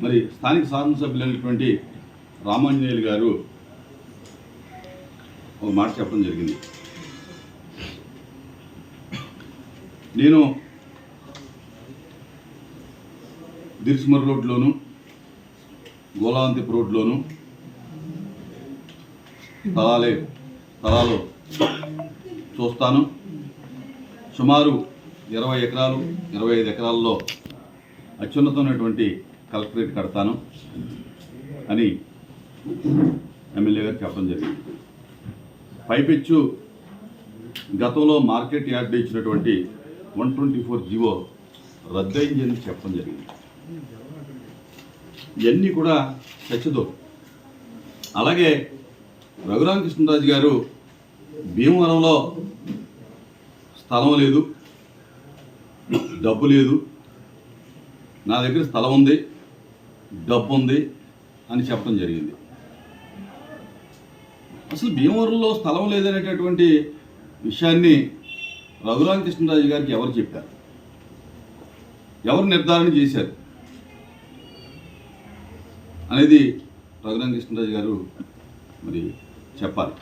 మరి స్థానిక శాసనసభ్యులైనటువంటి రామాంజనేయులు గారు ఒక మాట చెప్పడం జరిగింది. నేను దిర్స్మర్ రోడ్లోను గోలాంతిప్ రోడ్లోను స్థలాలు చూస్తాను. సుమారు 20 ఎకరాలు 25 ఎకరాల్లో అత్యున్నతమైనటువంటి కలెక్టరేట్ కడతాను అని ఎమ్మెల్యే గారు చెప్పడం జరిగింది. పైపెచ్చు గతంలో మార్కెట్ యార్డ్ ఇచ్చినటువంటి 124 జీవో రద్దయిందని చెప్పడం జరిగింది. ఇవన్నీ కూడా సత్యదో. అలాగే రఘురామకృష్ణరాజు గారు భీమవరంలో స్థలం లేదు, డబ్బు లేదు, నా దగ్గర స్థలం ఉంది, డబ్బు ఉంది అని చెప్పడం జరిగింది. అసలు భీమవరంలో స్థలం లేదనేటటువంటి విషయాన్ని రఘురామకృష్ణరాజు గారికి ఎవరు చెప్పారు, ఎవరు నిర్ధారణ చేశారు అనేది రఘురామకృష్ణరాజు గారు మరి చెప్పాలి.